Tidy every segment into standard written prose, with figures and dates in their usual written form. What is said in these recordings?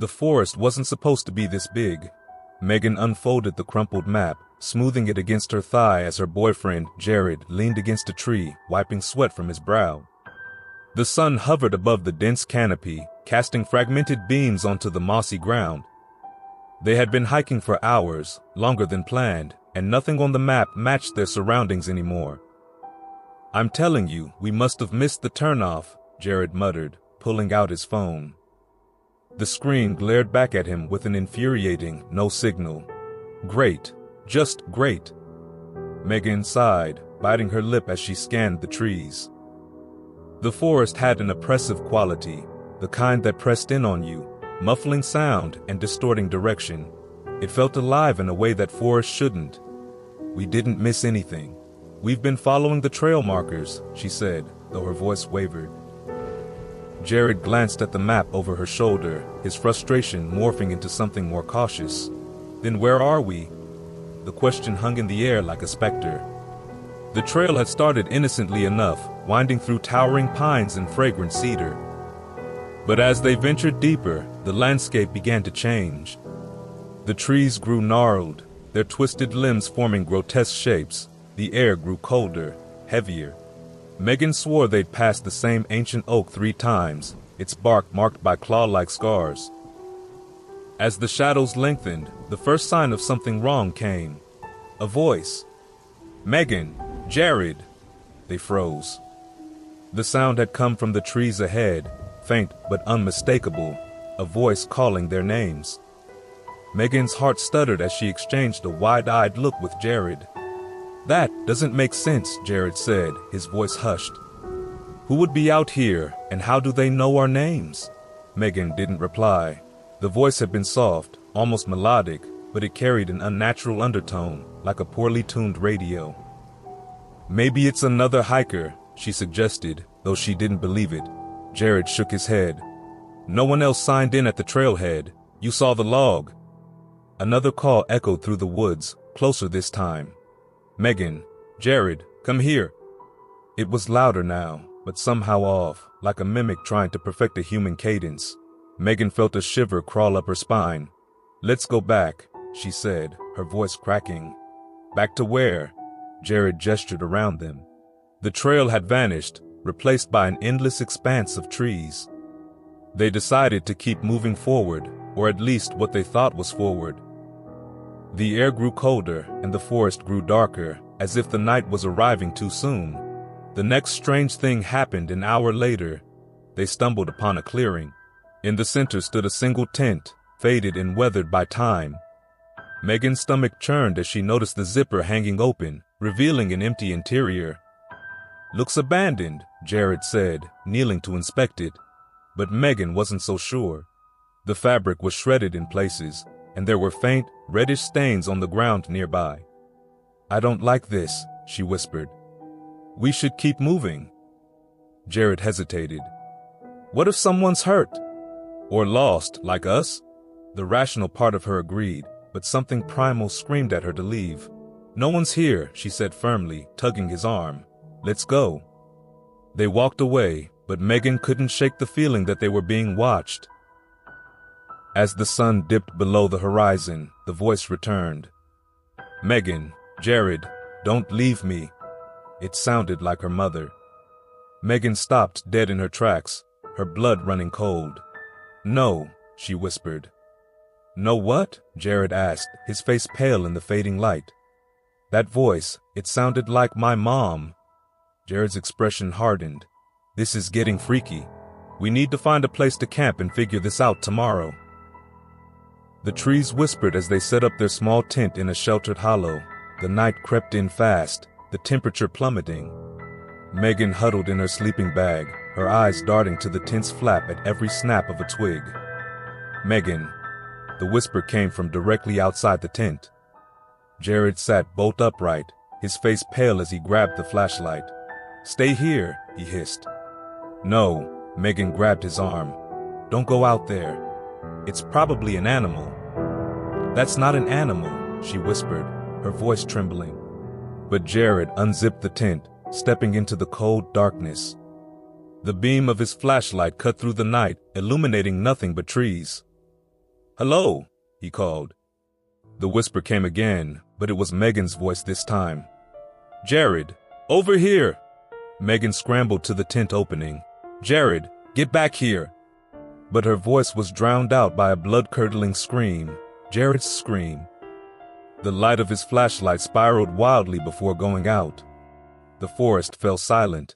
The forest wasn't supposed to be this big. Megan unfolded the crumpled map, smoothing it against her thigh as her boyfriend, Jared, leaned against a tree, wiping sweat from his brow. The sun hovered above the dense canopy, casting fragmented beams onto the mossy ground. They had been hiking for hours, longer than planned, and nothing on the map matched their surroundings anymore. "I'm telling you, we must have missed the turnoff," Jared muttered, pulling out his phone. The screen glared back at him with an infuriating no signal. "Great. Just great." Megan sighed, biting her lip as she scanned the trees. The forest had an oppressive quality, the kind that pressed in on you, muffling sound and distorting direction. It felt alive in a way that forests shouldn't. "We didn't miss anything. We've been following the trail markers," she said, though her voice wavered. Jared glanced at the map over her shoulder, his frustration morphing into something more cautious. "Then where are we?" The question hung in the air like a specter. The trail had started innocently enough, winding through towering pines and fragrant cedar. But as they ventured deeper, the landscape began to change. The trees grew gnarled, their twisted limbs forming grotesque shapes. The air grew colder, heavier. Megan swore they'd passed the same ancient oak 3 times, its bark marked by claw-like scars. As the shadows lengthened, the first sign of something wrong came. A voice. "Megan! Jared!" They froze. The sound had come from the trees ahead, faint but unmistakable, a voice calling their names. Megan's heart stuttered as she exchanged a wide-eyed look with Jared. "That doesn't make sense," Jared said, his voice hushed. "Who would be out here, and how do they know our names?" Megan didn't reply. The voice had been soft, almost melodic, but it carried an unnatural undertone, like a poorly tuned radio. "Maybe it's another hiker," she suggested, though she didn't believe it. Jared shook his head. "No one else signed in at the trailhead. You saw the log." Another call echoed through the woods, closer this time. "Megan, Jared, come here." It was louder now, but somehow off, like a mimic trying to perfect a human cadence. Megan felt a shiver crawl up her spine. "Let's go back," she said, her voice cracking. "Back to where?" Jared gestured around them. The trail had vanished, replaced by an endless expanse of trees. They decided to keep moving forward, or at least what they thought was forward. The air grew colder, and the forest grew darker, as if the night was arriving too soon. The next strange thing happened an hour later. They stumbled upon a clearing. In the center stood a single tent, faded and weathered by time. Megan's stomach churned as she noticed the zipper hanging open, revealing an empty interior. "Looks abandoned," Jared said, kneeling to inspect it. But Megan wasn't so sure. The fabric was shredded in places, and there were faint, reddish stains on the ground nearby. "I don't like this," she whispered. "We should keep moving." Jared hesitated. "What if someone's hurt? Or lost, like us?" The rational part of her agreed, but something primal screamed at her to leave. "No one's here," she said firmly, tugging his arm. "Let's go." They walked away, but Megan couldn't shake the feeling that they were being watched. As the sun dipped below the horizon, the voice returned. "Megan, Jared, don't leave me." It sounded like her mother. Megan stopped dead in her tracks, her blood running cold. "No," she whispered. "No what?" Jared asked, his face pale in the fading light. "That voice, it sounded like my mom." Jared's expression hardened. "This is getting freaky. We need to find a place to camp and figure this out tomorrow." The trees whispered as they set up their small tent in a sheltered hollow. The night crept in fast, the temperature plummeting. Megan huddled in her sleeping bag, her eyes darting to the tent's flap at every snap of a twig. "Megan." The whisper came from directly outside the tent. Jared sat bolt upright, his face pale as he grabbed the flashlight. "Stay here," he hissed. "No," Megan grabbed his arm. "Don't go out there. It's probably an animal." "That's not an animal," she whispered, her voice trembling. But Jared unzipped the tent, stepping into the cold darkness. The beam of his flashlight cut through the night, illuminating nothing but trees. "Hello," he called. The whisper came again, but it was Megan's voice this time. "Jared, over here!" Megan scrambled to the tent opening. "Jared, get back here!" But her voice was drowned out by a blood-curdling scream. Jared's scream. The light of his flashlight spiraled wildly before going out. The forest fell silent.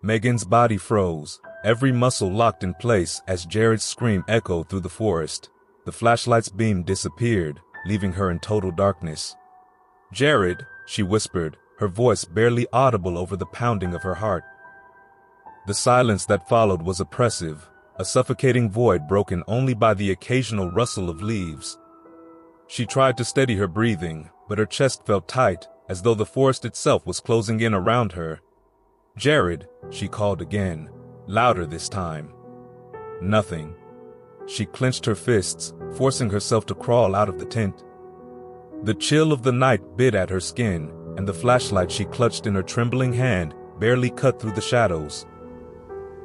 Megan's body froze, every muscle locked in place as Jared's scream echoed through the forest. The flashlight's beam disappeared, leaving her in total darkness. "Jared," she whispered, her voice barely audible over the pounding of her heart. The silence that followed was oppressive, a suffocating void broken only by the occasional rustle of leaves. She tried to steady her breathing, but her chest felt tight, as though the forest itself was closing in around her. "Jared," she called again, louder this time. Nothing. She clenched her fists, forcing herself to crawl out of the tent. The chill of the night bit at her skin, and the flashlight she clutched in her trembling hand barely cut through the shadows.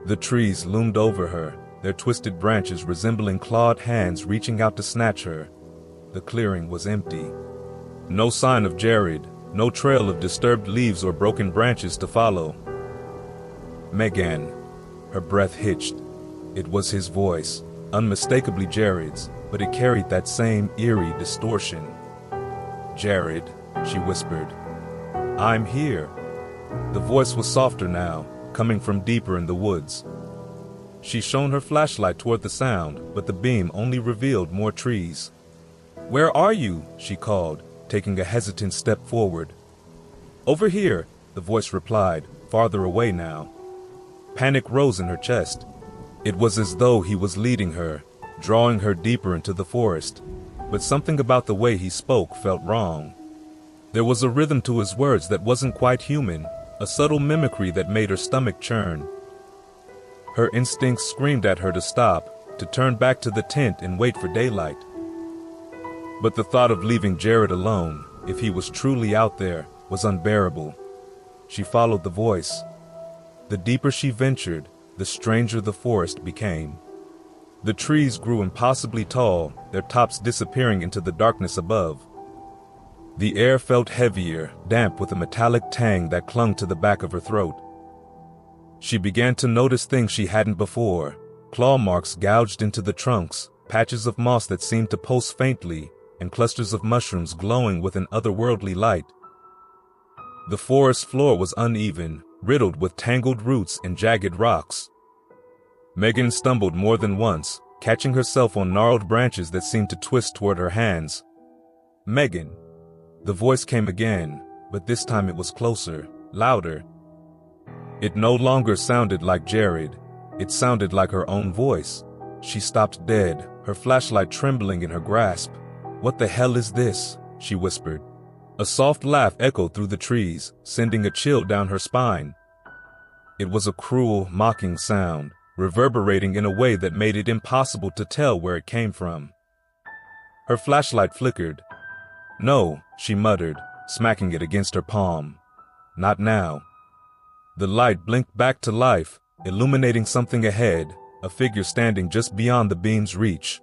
The trees loomed over her, their twisted branches resembling clawed hands reaching out to snatch her. The clearing was empty. No sign of Jared, no trail of disturbed leaves or broken branches to follow. "Megan." Her breath hitched. It was his voice, unmistakably Jared's, but it carried that same eerie distortion. "Jared," she whispered. "I'm here." The voice was softer now, coming from deeper in the woods. She shone her flashlight toward the sound, but the beam only revealed more trees. "Where are you?" she called, taking a hesitant step forward. "Over here," the voice replied, farther away now. Panic rose in her chest. It was as though he was leading her, drawing her deeper into the forest, but something about the way he spoke felt wrong. There was a rhythm to his words that wasn't quite human, a subtle mimicry that made her stomach churn. Her instincts screamed at her to stop, to turn back to the tent and wait for daylight. But the thought of leaving Jared alone, if he was truly out there, was unbearable. She followed the voice. The deeper she ventured, the stranger the forest became. The trees grew impossibly tall, their tops disappearing into the darkness above. The air felt heavier, damp with a metallic tang that clung to the back of her throat. She began to notice things she hadn't before, claw marks gouged into the trunks, patches of moss that seemed to pulse faintly, and clusters of mushrooms glowing with an otherworldly light. The forest floor was uneven, riddled with tangled roots and jagged rocks. Megan stumbled more than once, catching herself on gnarled branches that seemed to twist toward her hands. "Megan." The voice came again, but this time it was closer, louder. It no longer sounded like Jared. It sounded like her own voice. She stopped dead, her flashlight trembling in her grasp. "What the hell is this?" she whispered. A soft laugh echoed through the trees, sending a chill down her spine. It was a cruel, mocking sound, reverberating in a way that made it impossible to tell where it came from. Her flashlight flickered. "No," she muttered, smacking it against her palm. "Not now." The light blinked back to life, illuminating something ahead, a figure standing just beyond the beam's reach.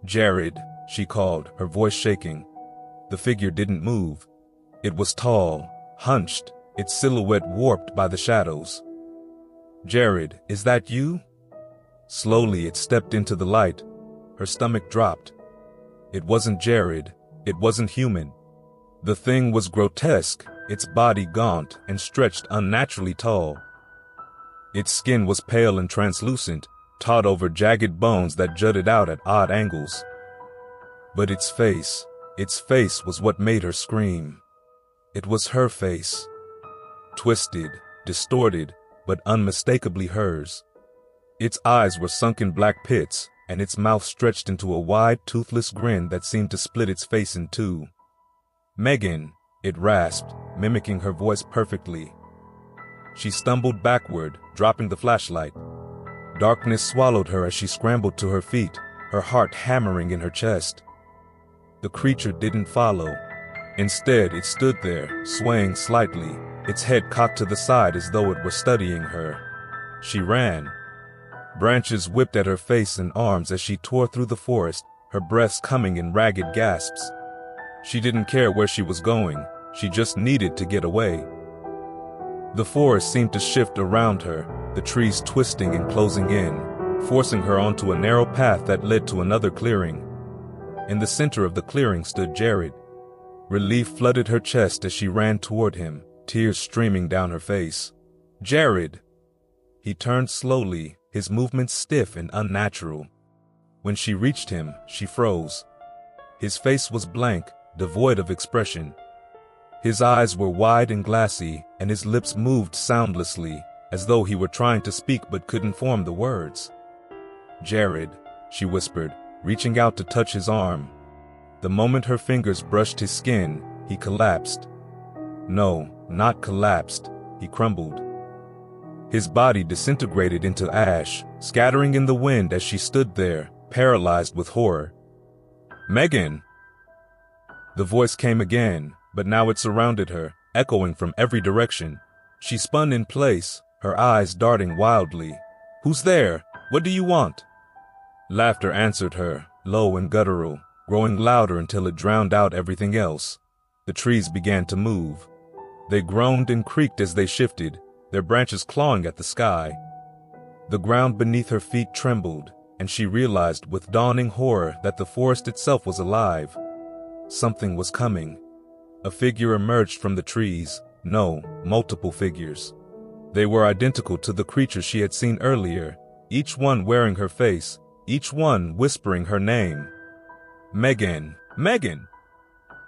"Jared," she called, her voice shaking. The figure didn't move. It was tall, hunched, its silhouette warped by the shadows. "Jared, is that you?" Slowly it stepped into the light. Her stomach dropped. It wasn't Jared. It wasn't human. The thing was grotesque, its body gaunt and stretched unnaturally tall. Its skin was pale and translucent, taut over jagged bones that jutted out at odd angles. But its face was what made her scream. It was her face. Twisted, distorted, but unmistakably hers. Its eyes were sunken black pits, and its mouth stretched into a wide, toothless grin that seemed to split its face in two. "Megan," it rasped, mimicking her voice perfectly. She stumbled backward, dropping the flashlight. Darkness swallowed her as she scrambled to her feet, her heart hammering in her chest. The creature didn't follow. Instead, it stood there, swaying slightly, its head cocked to the side as though it were studying her. She ran. Branches whipped at her face and arms as she tore through the forest, her breaths coming in ragged gasps. She didn't care where she was going, she just needed to get away. The forest seemed to shift around her, the trees twisting and closing in, forcing her onto a narrow path that led to another clearing. In the center of the clearing stood Jared. Relief flooded her chest as she ran toward him, tears streaming down her face. "Jared!" He turned slowly, his movements stiff and unnatural. When she reached him, she froze. His face was blank, devoid of expression. His eyes were wide and glassy, and his lips moved soundlessly, as though he were trying to speak but couldn't form the words. "Jared," she whispered, reaching out to touch his arm. The moment her fingers brushed his skin, he collapsed. No, not collapsed, he crumbled. His body disintegrated into ash, scattering in the wind as she stood there, paralyzed with horror. "Megan!" The voice came again, but now it surrounded her, echoing from every direction. She spun in place, her eyes darting wildly. "Who's there? What do you want?" Laughter answered her, low and guttural, growing louder until it drowned out everything else. The trees began to move. They groaned and creaked as they shifted, their branches clawing at the sky. The ground beneath her feet trembled, and she realized with dawning horror that the forest itself was alive. Something was coming. A figure emerged from the trees. No, multiple figures. They were identical to the creatures she had seen earlier, each one wearing her face, each one whispering her name. "Megan! Megan!"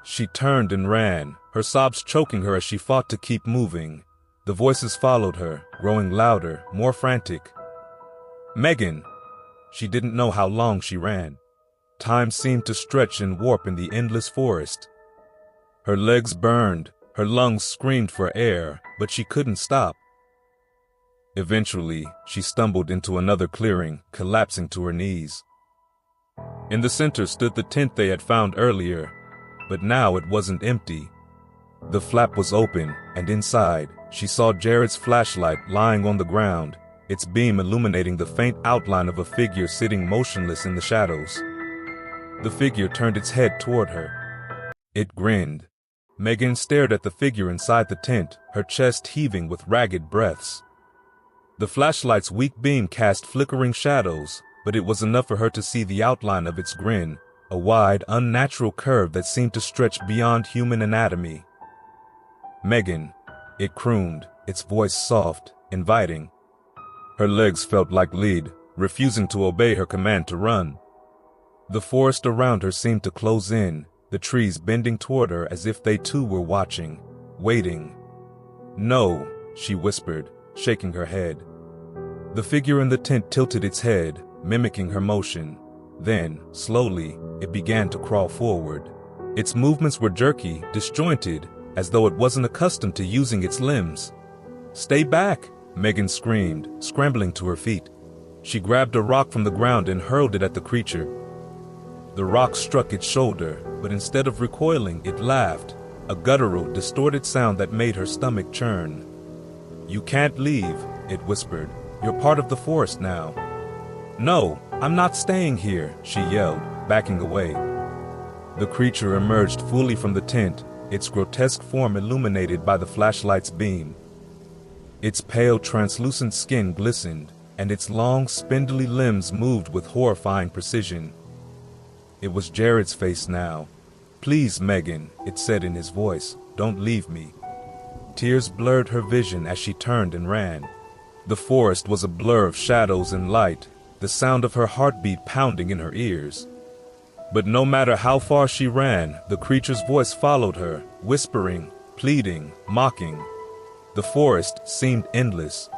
She turned and ran, her sobs choking her as she fought to keep moving. The voices followed her, growing louder, more frantic. "Megan!" She didn't know how long she ran. Time seemed to stretch and warp in the endless forest. Her legs burned, her lungs screamed for air, but she couldn't stop. Eventually, she stumbled into another clearing, collapsing to her knees. In the center stood the tent they had found earlier, but now it wasn't empty. The flap was open, and inside, she saw Jared's flashlight lying on the ground, its beam illuminating the faint outline of a figure sitting motionless in the shadows. The figure turned its head toward her. It grinned. Megan stared at the figure inside the tent, her chest heaving with ragged breaths. The flashlight's weak beam cast flickering shadows, but it was enough for her to see the outline of its grin, a wide, unnatural curve that seemed to stretch beyond human anatomy. "Megan," it crooned, its voice soft, inviting. Her legs felt like lead, refusing to obey her command to run. The forest around her seemed to close in, the trees bending toward her as if they too were watching, waiting. "No," she whispered, shaking her head. The figure in the tent tilted its head, mimicking her motion. Then, slowly, it began to crawl forward. Its movements were jerky, disjointed, as though it wasn't accustomed to using its limbs. "Stay back!" Megan screamed, scrambling to her feet. She grabbed a rock from the ground and hurled it at the creature. The rock struck its shoulder, but instead of recoiling, it laughed, a guttural, distorted sound that made her stomach churn. "You can't leave," it whispered. "You're part of the forest now." "No, I'm not staying here," she yelled, backing away. The creature emerged fully from the tent, its grotesque form illuminated by the flashlight's beam. Its pale, translucent skin glistened, and its long, spindly limbs moved with horrifying precision. It was Jared's face now. "Please, Megan," it said in his voice, "don't leave me." Tears blurred her vision as she turned and ran. The forest was a blur of shadows and light, the sound of her heartbeat pounding in her ears. But no matter how far she ran, the creature's voice followed her, whispering, pleading, mocking. The forest seemed endless.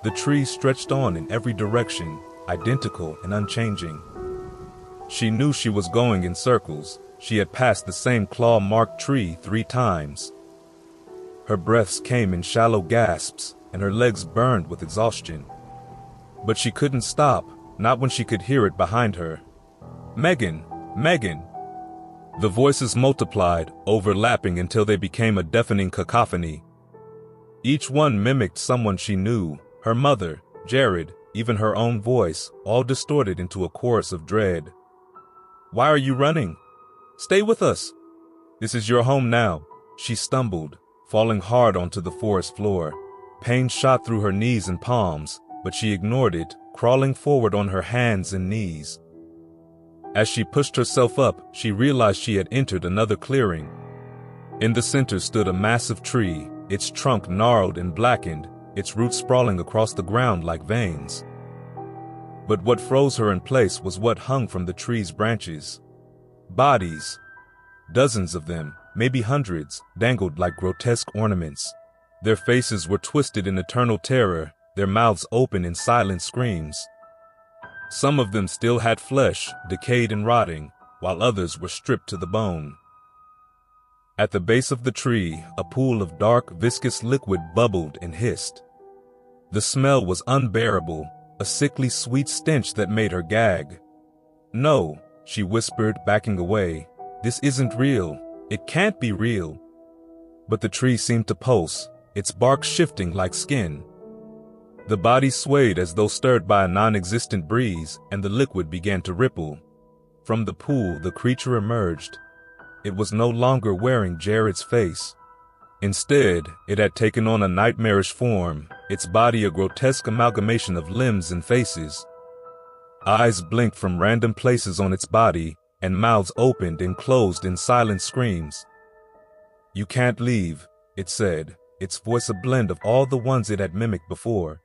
The trees stretched on in every direction, identical and unchanging. She knew she was going in circles. She had passed the same claw-marked tree 3 times. Her breaths came in shallow gasps, and her legs burned with exhaustion. But she couldn't stop, not when she could hear it behind her. "Megan! Megan!" The voices multiplied, overlapping until they became a deafening cacophony. Each one mimicked someone she knew, her mother, Jared, even her own voice, all distorted into a chorus of dread. Why are you running? Stay with us. This is your home now. She stumbled, falling hard onto the forest floor. Pain shot through her knees and palms, but she ignored it, crawling forward on her hands and knees. As she pushed herself up, she realized she had entered another clearing. In the center stood a massive tree, its trunk gnarled and blackened, its roots sprawling across the ground like veins. But what froze her in place was what hung from the tree's branches. Bodies. Dozens of them, maybe hundreds, dangled like grotesque ornaments. Their faces were twisted in eternal terror, their mouths open in silent screams. Some of them still had flesh, decayed and rotting, while others were stripped to the bone. At the base of the tree, a pool of dark, viscous liquid bubbled and hissed. The smell was unbearable, a sickly sweet stench that made her gag. "No," she whispered, backing away. "This isn't real. It can't be real." But the tree seemed to pulse, its bark shifting like skin. The body swayed as though stirred by a non-existent breeze, and the liquid began to ripple. From the pool, the creature emerged. It was no longer wearing Jared's face. Instead, it had taken on a nightmarish form, its body a grotesque amalgamation of limbs and faces. Eyes blinked from random places on its body, and mouths opened and closed in silent screams. "You can't leave," it said, its voice a blend of all the ones it had mimicked before.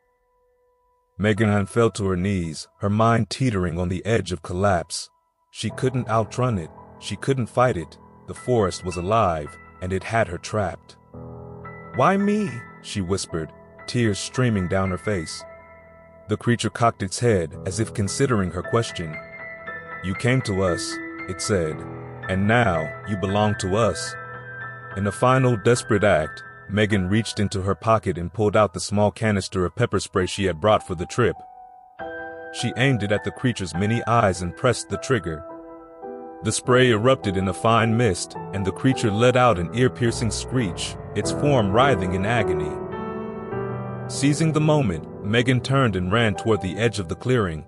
Megan fell to her knees, her mind teetering on the edge of collapse. She couldn't outrun it, she couldn't fight it. The forest was alive, and it had her trapped. "Why me?" she whispered, tears streaming down her face. The creature cocked its head as if considering her question. "You came to us," it said, "and now you belong to us." In a final desperate act, Megan reached into her pocket and pulled out the small canister of pepper spray she had brought for the trip. She aimed it at the creature's many eyes and pressed the trigger. The spray erupted in a fine mist, and the creature let out an ear-piercing screech, its form writhing in agony. Seizing the moment, Megan turned and ran toward the edge of the clearing.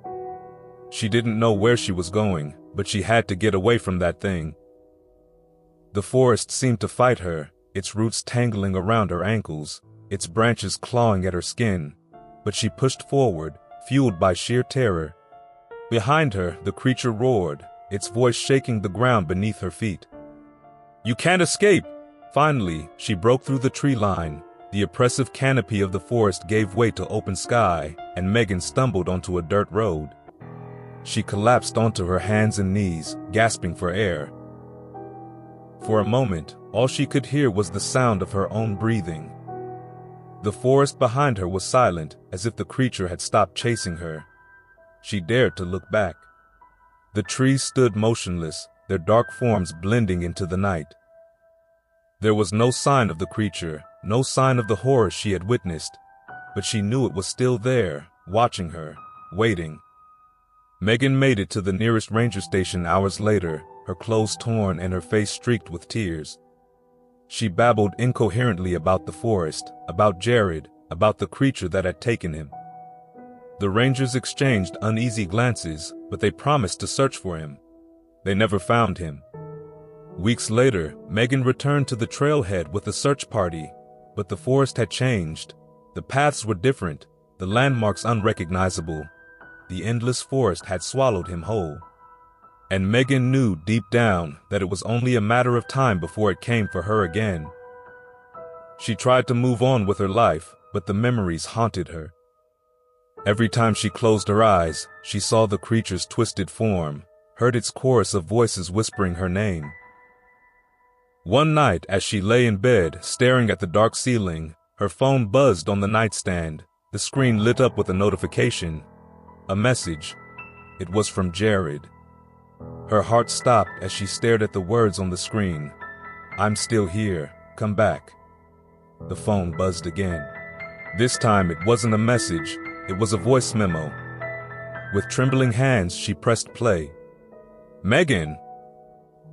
She didn't know where she was going, but she had to get away from that thing. The forest seemed to fight her, its roots tangling around her ankles, its branches clawing at her skin. But she pushed forward, fueled by sheer terror. Behind her, the creature roared, its voice shaking the ground beneath her feet. "You can't escape!" Finally, she broke through the tree line. The oppressive canopy of the forest gave way to open sky, and Megan stumbled onto a dirt road. She collapsed onto her hands and knees, gasping for air. For a moment, all she could hear was the sound of her own breathing. The forest behind her was silent, as if the creature had stopped chasing her. She dared to look back. The trees stood motionless, their dark forms blending into the night. There was no sign of the creature, no sign of the horror she had witnessed, but she knew it was still there, watching her, waiting. Megan made it to the nearest ranger station hours later, her clothes torn and her face streaked with tears. She babbled incoherently about the forest, about Jared, about the creature that had taken him. The rangers exchanged uneasy glances, but they promised to search for him. They never found him. Weeks later, Megan returned to the trailhead with a search party, but the forest had changed. The paths were different, the landmarks unrecognizable. The endless forest had swallowed him whole. And Megan knew deep down that it was only a matter of time before it came for her again. She tried to move on with her life, but the memories haunted her. Every time she closed her eyes, she saw the creature's twisted form, heard its chorus of voices whispering her name. One night, as she lay in bed, staring at the dark ceiling, her phone buzzed on the nightstand. The screen lit up with a notification. A message. It was from Jared. Her heart stopped as she stared at the words on the screen. "I'm still here. Come back." The phone buzzed again. This time it wasn't a message. It was a voice memo. With trembling hands, she pressed play. "Megan!"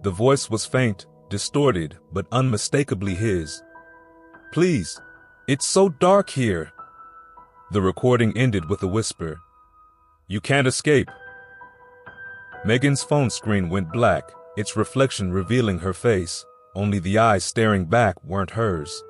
The voice was faint, distorted, but unmistakably his. "Please, it's so dark here." The recording ended with a whisper. "You can't escape." Megan's phone screen went black, its reflection revealing her face. Only the eyes staring back weren't hers.